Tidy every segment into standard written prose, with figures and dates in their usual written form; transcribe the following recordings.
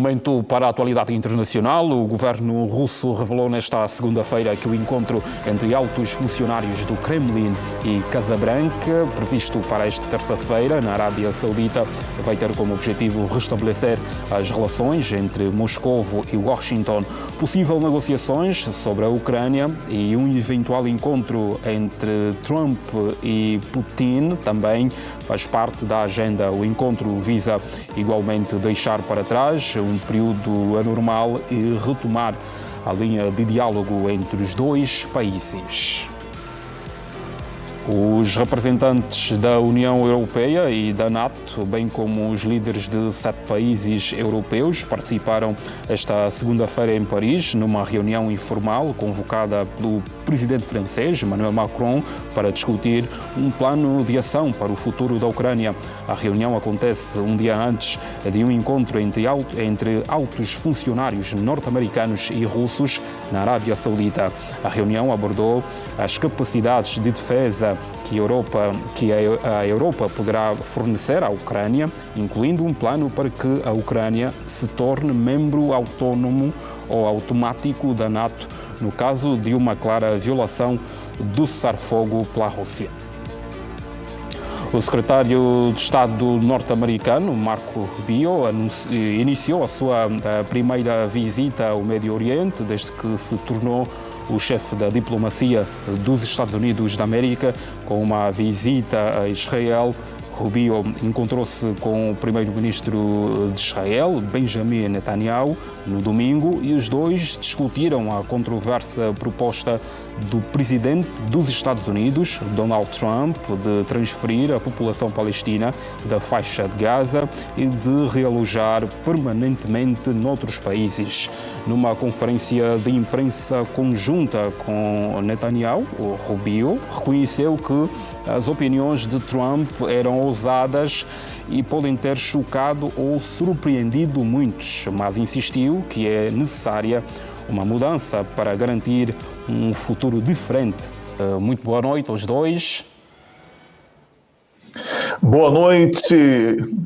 momento para a atualidade internacional. O governo russo revelou nesta segunda-feira que o encontro entre altos funcionários do Kremlin e Casa Branca, previsto para esta terça-feira na Arábia Saudita, vai ter como objetivo restabelecer as relações entre Moscovo e Washington. Possível negociações sobre a Ucrânia e um eventual encontro entre Trump e Putin também faz parte da agenda. O encontro visa igualmente deixar para trás um período anormal e retomar a linha de diálogo entre os dois países. Os representantes da União Europeia e da NATO, bem como os líderes de 7 países europeus, participaram esta segunda-feira em Paris, numa reunião informal convocada pelo presidente francês, Emmanuel Macron, para discutir um plano de ação para o futuro da Ucrânia. A reunião acontece um dia antes de um encontro entre altos funcionários norte-americanos e russos na Arábia Saudita. A reunião abordou as capacidades de defesa que a Europa poderá fornecer à Ucrânia, incluindo um plano para que a Ucrânia se torne membro autónomo ou automático da NATO, no caso de uma clara violação do cessar-fogo pela Rússia. O secretário de Estado norte-americano, Marco Rubio, iniciou a sua primeira visita ao Médio Oriente desde que se tornou o chefe da diplomacia dos Estados Unidos da América, com uma visita a Israel. Rubio encontrou-se com o primeiro-ministro de Israel, Benjamin Netanyahu, no domingo, e os dois discutiram a controversa proposta do presidente dos Estados Unidos, Donald Trump, de transferir a população palestina da faixa de Gaza e de realojar permanentemente noutros países. Numa conferência de imprensa conjunta com Netanyahu, o Rubio reconheceu que as opiniões de Trump eram ousadas e podem ter chocado ou surpreendido muitos, mas insistiu que é necessária uma mudança para garantir um futuro diferente. Muito boa noite aos dois. Boa noite,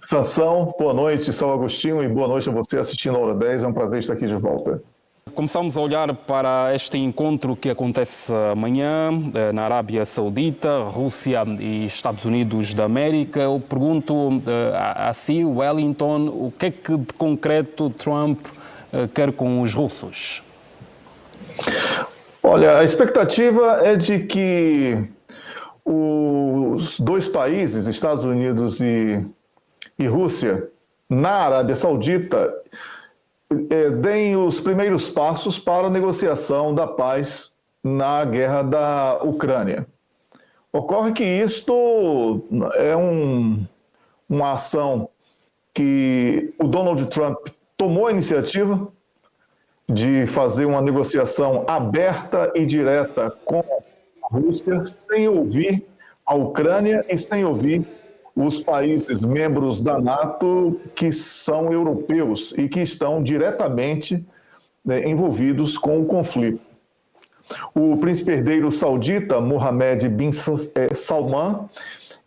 Sansão. Boa noite, São Agostinho, e boa noite a você assistindo a Hora 10. É um prazer estar aqui de volta. Começamos a olhar para este encontro que acontece amanhã na Arábia Saudita, Rússia e Estados Unidos da América. Eu pergunto a si, Wellington, o que é que de concreto Trump quer com os russos? Olha, a expectativa é de que os dois países, Estados Unidos e Rússia, na Arábia Saudita, deem os primeiros passos para a negociação da paz na guerra da Ucrânia. Ocorre que isto é uma ação que o Donald Trump tomou a iniciativa de fazer uma negociação aberta e direta com a Rússia, sem ouvir a Ucrânia e sem ouvir os países membros da NATO que são europeus e que estão diretamente envolvidos com o conflito. O príncipe herdeiro saudita, Mohammed bin Salman,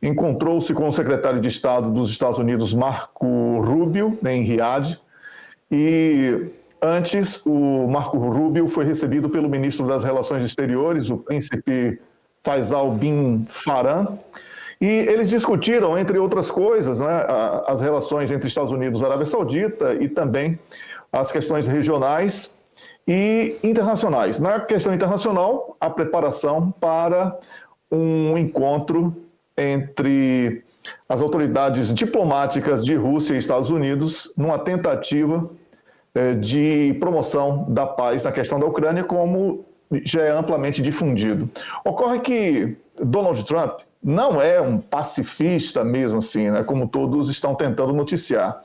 encontrou-se com o secretário de Estado dos Estados Unidos, Marco Rubio, em Riad, e antes o Marco Rubio foi recebido pelo ministro das Relações Exteriores, o príncipe Faisal bin Farhan, e eles discutiram, entre outras coisas, as relações entre Estados Unidos e Arábia Saudita e também as questões regionais e internacionais. Na questão internacional, a preparação para um encontro entre as autoridades diplomáticas de Rússia e Estados Unidos numa tentativa de promoção da paz na questão da Ucrânia, como já é amplamente difundido. Ocorre que Donald Trump não é um pacifista mesmo assim, como todos estão tentando noticiar.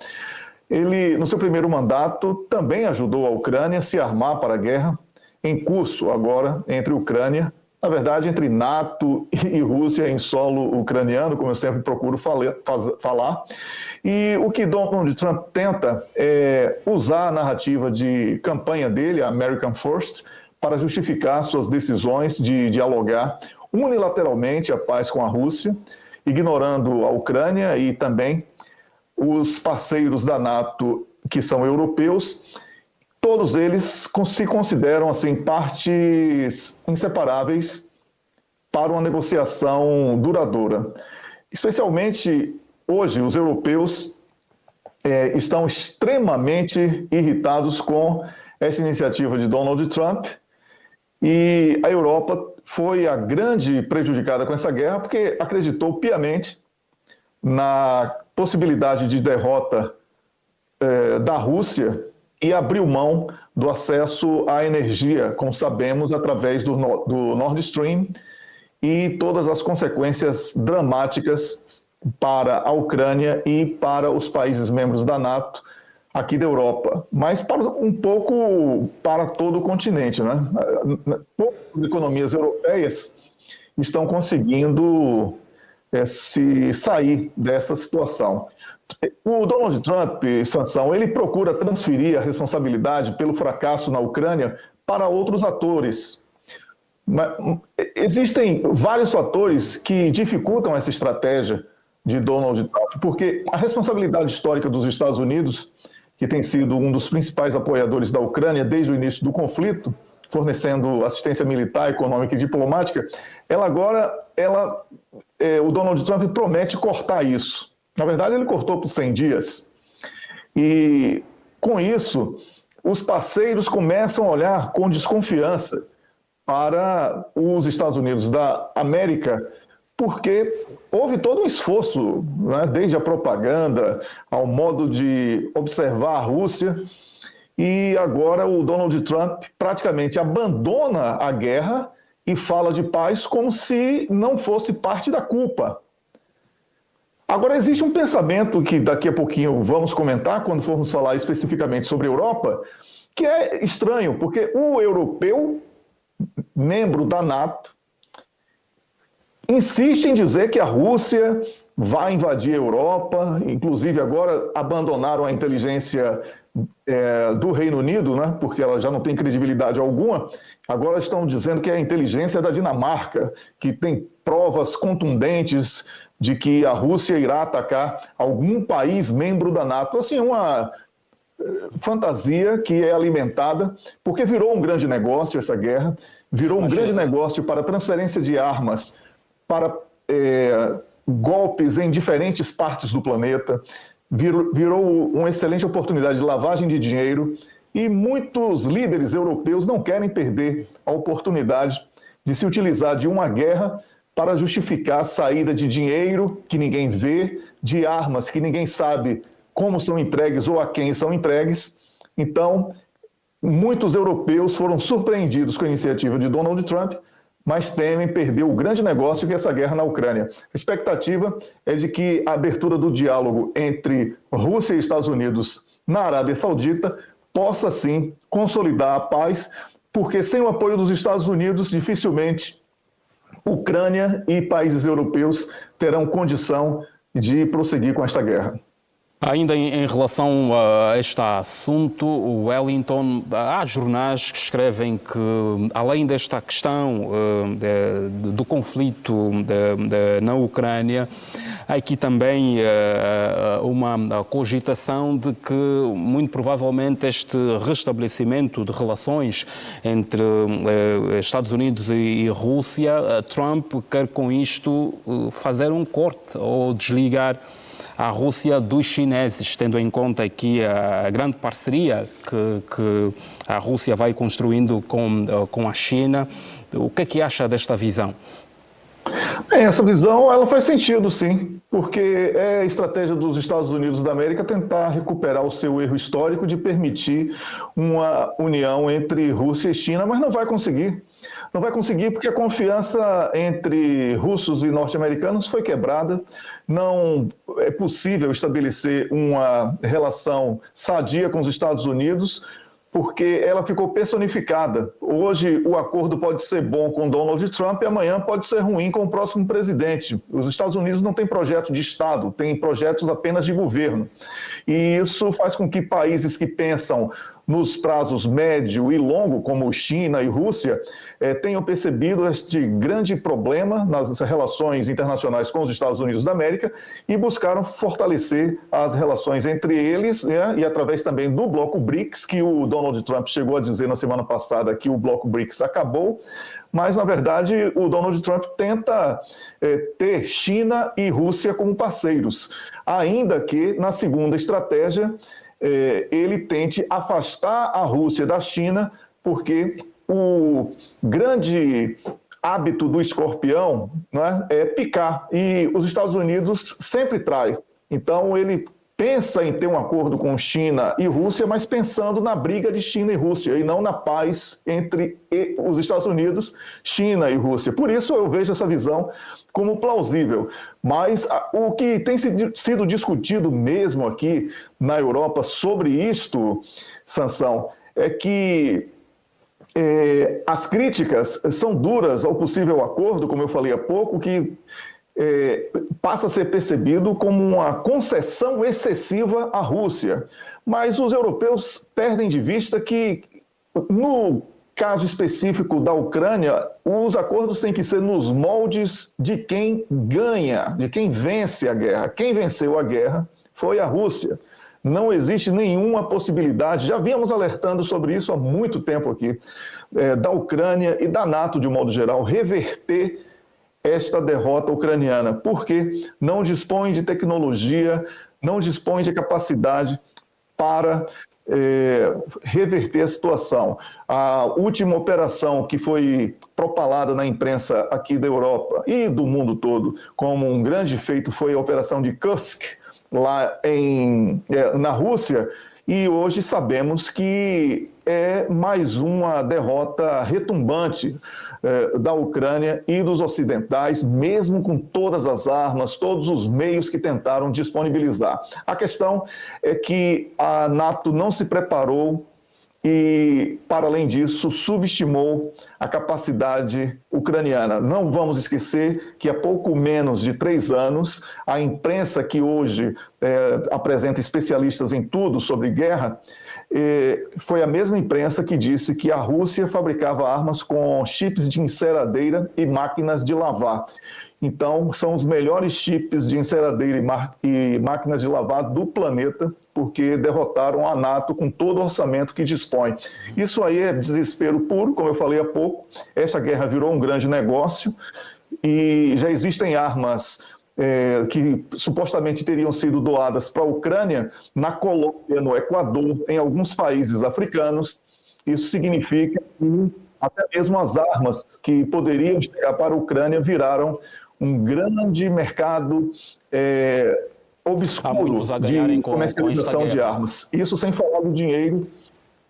Ele, no seu primeiro mandato, também ajudou a Ucrânia a se armar para a guerra em curso agora entre Ucrânia, na verdade entre NATO e Rússia em solo ucraniano, como eu sempre procuro falar. E o que Donald Trump tenta é usar a narrativa de campanha dele, a American First, para justificar suas decisões de dialogar unilateralmente a paz com a Rússia, ignorando a Ucrânia e também os parceiros da NATO que são europeus, todos eles se consideram assim, partes inseparáveis para uma negociação duradoura. Especialmente hoje, os europeus estão extremamente irritados com essa iniciativa de Donald Trump, e a Europa foi a grande prejudicada com essa guerra porque acreditou piamente na possibilidade de derrota da Rússia e abriu mão do acesso à energia, como sabemos, através do Nord Stream e todas as consequências dramáticas para a Ucrânia e para os países membros da NATO aqui da Europa, mas um pouco para todo o continente, né? Poucas economias europeias estão conseguindo se sair dessa situação. O Donald Trump, Sansão, ele procura transferir a responsabilidade pelo fracasso na Ucrânia para outros atores. Mas existem vários fatores que dificultam essa estratégia de Donald Trump, porque a responsabilidade histórica dos Estados Unidos, que tem sido um dos principais apoiadores da Ucrânia desde o início do conflito, fornecendo assistência militar, econômica e diplomática, o Donald Trump promete cortar isso. Na verdade, ele cortou por 100 dias. E, com isso, os parceiros começam a olhar com desconfiança para os Estados Unidos da América, porque houve todo um esforço, né, desde a propaganda ao modo de observar a Rússia, e agora o Donald Trump praticamente abandona a guerra e fala de paz como se não fosse parte da culpa. Agora, existe um pensamento que daqui a pouquinho vamos comentar, quando formos falar especificamente sobre a Europa, que é estranho, porque o europeu, membro da NATO, insiste em dizer que a Rússia vai invadir a Europa, inclusive agora abandonaram a inteligência do Reino Unido, né, porque ela já não tem credibilidade alguma, agora estão dizendo que é a inteligência da Dinamarca, que tem provas contundentes de que a Rússia irá atacar algum país membro da NATO. Assim, uma fantasia que é alimentada, porque virou um grande negócio essa guerra, virou um grande negócio para transferência de armas, para golpes em diferentes partes do planeta, virou uma excelente oportunidade de lavagem de dinheiro, e muitos líderes europeus não querem perder a oportunidade de se utilizar de uma guerra para justificar a saída de dinheiro que ninguém vê, de armas que ninguém sabe como são entregues ou a quem são entregues. Então, muitos europeus foram surpreendidos com a iniciativa de Donald Trump, mas temem perder o grande negócio que é essa guerra na Ucrânia. A expectativa é de que a abertura do diálogo entre Rússia e Estados Unidos na Arábia Saudita possa, sim, consolidar a paz, porque sem o apoio dos Estados Unidos, dificilmente Ucrânia e países europeus terão condição de prosseguir com esta guerra. Ainda em relação a este assunto, o Wellington, há jornais que escrevem que, além desta questão do conflito na Ucrânia, há aqui também uma cogitação de que, muito provavelmente, este restabelecimento de relações entre Estados Unidos e Rússia, Trump quer com isto fazer um corte ou desligar a Rússia dos chineses, tendo em conta aqui a grande parceria que a Rússia vai construindo com a China. O que é que acha desta visão? Essa visão ela faz sentido, sim, porque é a estratégia dos Estados Unidos da América tentar recuperar o seu erro histórico de permitir uma união entre Rússia e China, mas não vai conseguir. Não vai conseguir porque a confiança entre russos e norte-americanos foi quebrada. Não é possível estabelecer uma relação sadia com os Estados Unidos, porque ela ficou personificada. Hoje o acordo pode ser bom com Donald Trump e amanhã pode ser ruim com o próximo presidente. Os Estados Unidos não têm projeto de Estado, têm projetos apenas de governo. E isso faz com que países que pensam nos prazos médio e longo, como China e Rússia, tenham percebido este grande problema nas relações internacionais com os Estados Unidos da América e buscaram fortalecer as relações entre eles, né, e através também do bloco BRICS, que o Donald Trump chegou a dizer na semana passada que o bloco BRICS acabou, mas, na verdade, o Donald Trump tenta ter China e Rússia como parceiros, ainda que, na segunda estratégia, ele tente afastar a Rússia da China, porque o grande hábito do escorpião, né, é picar, e os Estados Unidos sempre traem. Então, ele pensa em ter um acordo com China e Rússia, mas pensando na briga de China e Rússia, e não na paz entre os Estados Unidos, China e Rússia. Por isso eu vejo essa visão como plausível. Mas o que tem sido discutido mesmo aqui na Europa sobre isto, Sansão, é que as críticas são duras ao possível acordo, como eu falei há pouco, que passa a ser percebido como uma concessão excessiva à Rússia. Mas os europeus perdem de vista que, no caso específico da Ucrânia, os acordos têm que ser nos moldes de quem ganha, de quem vence a guerra. Quem venceu a guerra foi a Rússia. Não existe nenhuma possibilidade, já vínhamos alertando sobre isso há muito tempo aqui, da Ucrânia e da NATO, de um modo geral, reverter esta derrota ucraniana, porque não dispõe de tecnologia, não dispõe de capacidade para reverter a situação. A última operação que foi propalada na imprensa aqui da Europa e do mundo todo como um grande feito foi a Operação de Kursk, lá na Rússia, e hoje sabemos que é mais uma derrota retumbante da Ucrânia e dos ocidentais, mesmo com todas as armas, todos os meios que tentaram disponibilizar. A questão é que a NATO não se preparou e, para além disso, subestimou a capacidade ucraniana. Não vamos esquecer que há pouco menos de 3 anos, a imprensa que hoje apresenta especialistas em tudo sobre guerra, foi a mesma imprensa que disse que a Rússia fabricava armas com chips de enceradeira e máquinas de lavar. Então, são os melhores chips de enceradeira e máquinas de lavar do planeta, porque derrotaram a NATO com todo o orçamento que dispõe. Isso aí é desespero puro, como eu falei há pouco. Essa guerra virou um grande negócio e já existem armas que supostamente teriam sido doadas para a Ucrânia na Colômbia, no Equador, em alguns países africanos. Isso significa que até mesmo as armas que poderiam chegar para a Ucrânia viraram um grande mercado obscuro de comercialização de armas. Isso sem falar do dinheiro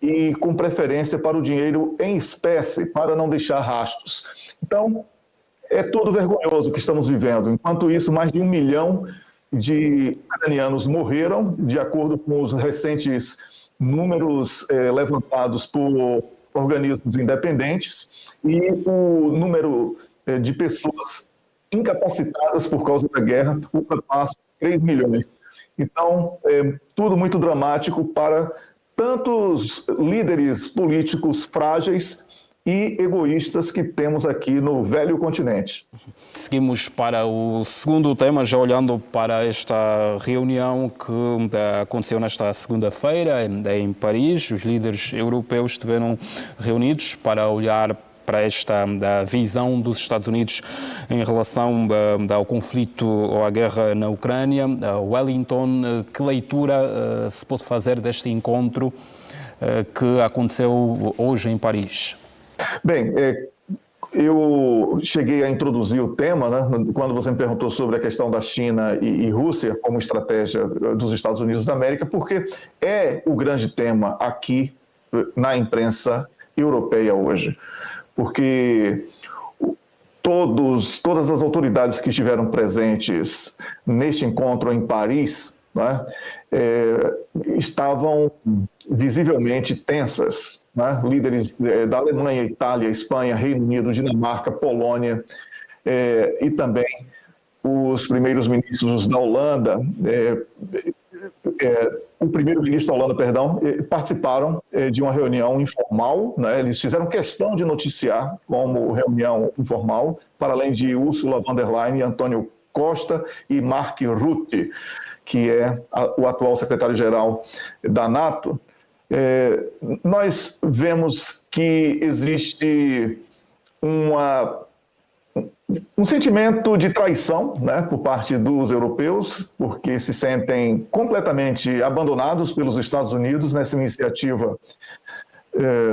e com preferência para o dinheiro em espécie, para não deixar rastros. Então, é tudo vergonhoso o que estamos vivendo. Enquanto isso, mais de 1 milhão de ucranianos morreram, de acordo com os recentes números levantados por organismos independentes, e o número de pessoas incapacitadas por causa da guerra ultrapassa 3 milhões. Então, tudo muito dramático para tantos líderes políticos frágeis e egoístas que temos aqui no velho continente. Seguimos para o segundo tema, já olhando para esta reunião que aconteceu nesta segunda-feira em Paris. Os líderes europeus estiveram reunidos para olhar para esta visão dos Estados Unidos em relação ao conflito ou à guerra na Ucrânia. Wellington, que leitura se pode fazer deste encontro que aconteceu hoje em Paris? Bem, eu cheguei a introduzir o tema, né, quando você me perguntou sobre a questão da China e Rússia como estratégia dos Estados Unidos da América, porque é o grande tema aqui na imprensa europeia hoje. Porque todas as autoridades que estiveram presentes neste encontro em Paris, né, estavam visivelmente tensas, né? Líderes da Alemanha, Itália, Espanha, Reino Unido, Dinamarca, Polônia e também os primeiros ministros da Holanda o primeiro-ministro da Holanda, perdão, participaram de uma reunião informal, né? Eles fizeram questão de noticiar como reunião informal, para além de Ursula von der Leyen, Antônio Costa e Mark Rutte, que é o atual secretário-geral da NATO. Nós vemos que existe um sentimento de traição, né, por parte dos europeus, porque se sentem completamente abandonados pelos Estados Unidos nessa iniciativa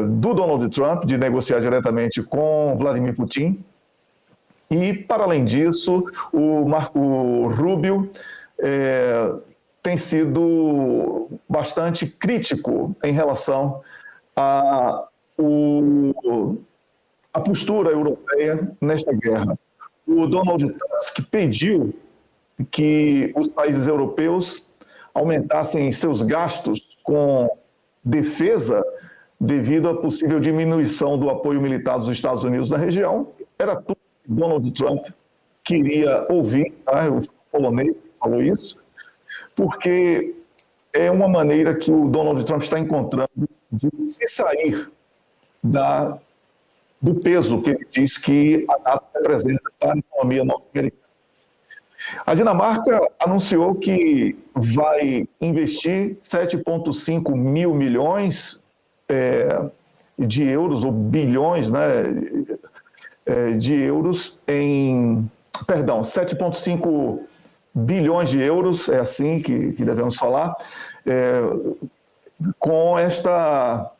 do Donald Trump de negociar diretamente com Vladimir Putin. E, para além disso, o Marco Rubio tem sido bastante crítico em relação à postura europeia nesta guerra. O Donald Tusk pediu que os países europeus aumentassem seus gastos com defesa devido à possível diminuição do apoio militar dos Estados Unidos na região. Era tudo que Donald Trump queria ouvir, tá? O polonês falou isso, porque é uma maneira que o Donald Trump está encontrando de se sair do peso que ele diz que a NATO representa na economia norte-americana. A Dinamarca anunciou que vai investir 7,5 mil milhões de euros, ou bilhões, né, de euros 7,5 bilhões de euros, é assim que devemos falar, com esta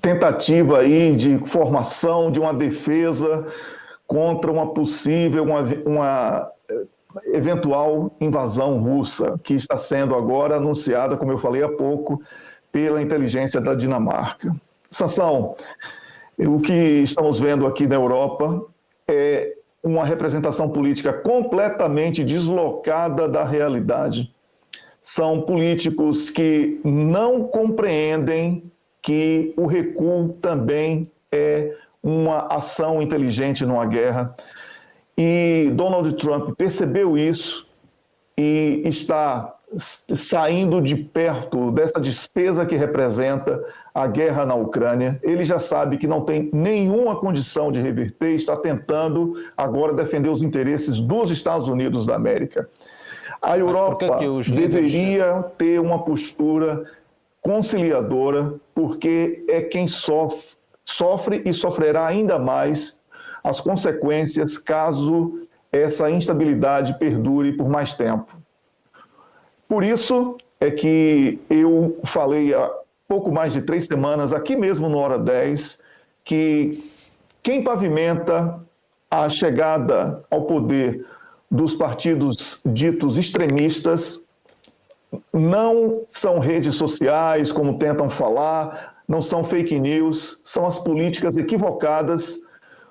tentativa aí de formação de uma defesa contra uma possível, uma eventual invasão russa, que está sendo agora anunciada, como eu falei há pouco, pela inteligência da Dinamarca. Sansão, o que estamos vendo aqui na Europa é uma representação política completamente deslocada da realidade. São políticos que não compreendem que o recuo também é uma ação inteligente numa guerra. E Donald Trump percebeu isso e está saindo de perto dessa despesa que representa a guerra na Ucrânia. Ele já sabe que não tem nenhuma condição de reverter e está tentando agora defender os interesses dos Estados Unidos da América. A Europa deveria ter uma postura conciliadora, porque é quem sofre e sofrerá ainda mais as consequências caso essa instabilidade perdure por mais tempo. Por isso é que eu falei há pouco mais de 3 semanas, aqui mesmo no Hora 10, que quem pavimenta a chegada ao poder dos partidos ditos extremistas não são redes sociais, como tentam falar, não são fake news, são as políticas equivocadas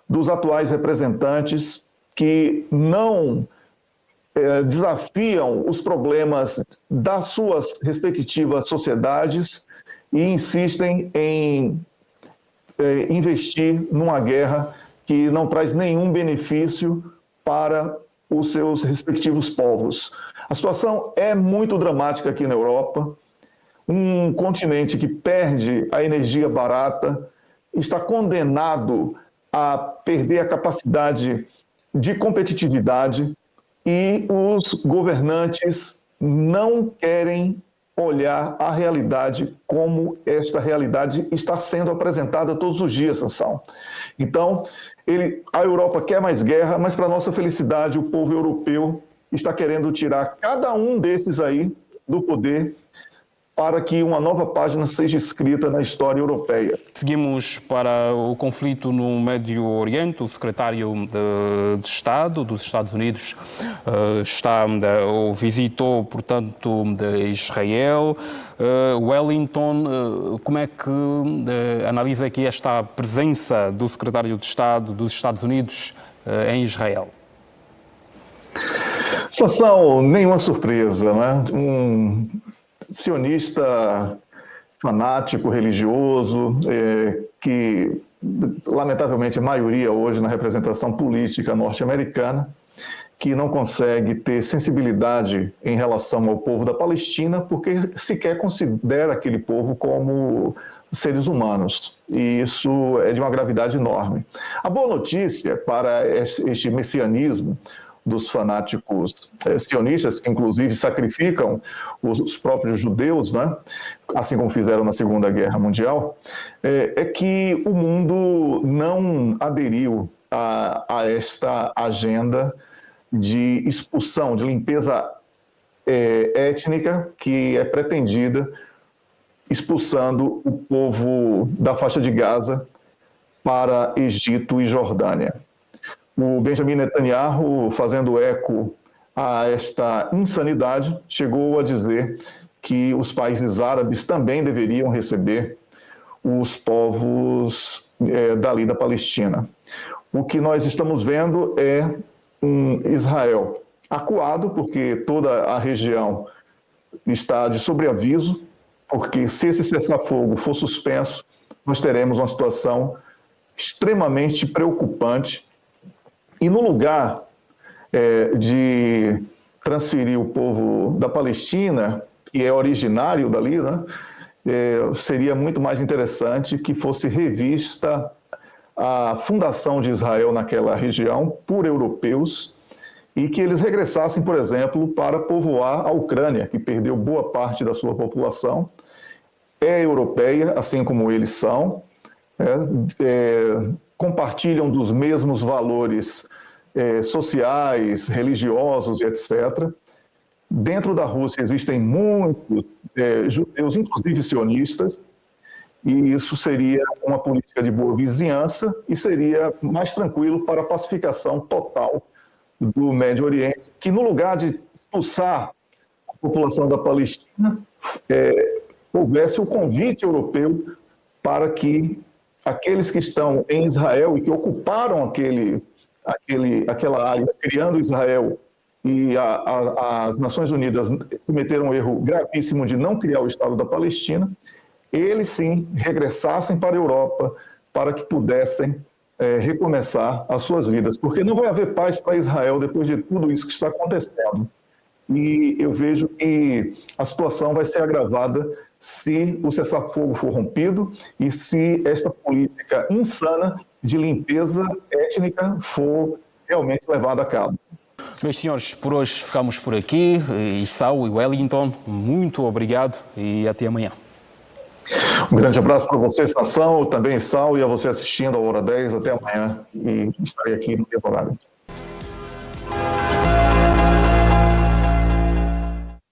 dos atuais representantes que não desafiam os problemas das suas respectivas sociedades e insistem em investir numa guerra que não traz nenhum benefício para os seus respectivos povos. A situação é muito dramática aqui na Europa. Um continente que perde a energia barata está condenado a perder a capacidade de competitividade e os governantes não querem olhar a realidade como esta realidade está sendo apresentada todos os dias, Sansão. Então, a Europa quer mais guerra, mas para nossa felicidade, o povo europeu está querendo tirar cada um desses aí do poder para que uma nova página seja escrita na história europeia. Seguimos para o conflito no Médio Oriente. O secretário de Estado dos Estados Unidos visitou, portanto, Israel. Wellington, como é que analisa aqui esta presença do secretário de Estado dos Estados Unidos em Israel? Sansão, nenhuma surpresa, né? Um sionista fanático, religioso, que lamentavelmente a maioria hoje na representação política norte-americana, que não consegue ter sensibilidade em relação ao povo da Palestina, porque sequer considera aquele povo como seres humanos. E isso é de uma gravidade enorme. A boa notícia para este messianismo dos fanáticos sionistas, que inclusive sacrificam os próprios judeus, né? Assim como fizeram na Segunda Guerra Mundial, é que o mundo não aderiu a esta agenda de expulsão, de limpeza étnica que é pretendida, expulsando o povo da faixa de Gaza para Egito e Jordânia. O Benjamin Netanyahu, fazendo eco a esta insanidade, chegou a dizer que os países árabes também deveriam receber os povos dali da Palestina. O que nós estamos vendo é um Israel acuado, porque toda a região está de sobreaviso, porque se esse cessar-fogo for suspenso, nós teremos uma situação extremamente preocupante. E no lugar de transferir o povo da Palestina, que é originário dali, né, seria muito mais interessante que fosse revista a fundação de Israel naquela região por europeus e que eles regressassem, por exemplo, para povoar a Ucrânia, que perdeu boa parte da sua população, é europeia, assim como eles são, compartilham dos mesmos valores sociais, religiosos, etc. Dentro da Rússia existem muitos judeus, inclusive sionistas, e isso seria uma política de boa vizinhança e seria mais tranquilo para a pacificação total do Médio Oriente, que no lugar de expulsar a população da Palestina, houvesse o convite europeu para que aqueles que estão em Israel e que ocuparam aquela área, criando Israel, e as Nações Unidas cometeram um erro gravíssimo de não criar o Estado da Palestina, eles sim regressassem para a Europa para que pudessem recomeçar as suas vidas, porque não vai haver paz para Israel depois de tudo isso que está acontecendo. E eu vejo que a situação vai ser agravada se o cessar-fogo for rompido e se esta política insana de limpeza étnica for realmente levada a cabo. Meus senhores, por hoje ficamos por aqui. Isao e Wellington, muito obrigado e até amanhã. Um grande abraço para vocês, nação, também Isao, e a você assistindo à Hora 10. Até amanhã e estarei aqui no mesmo horário.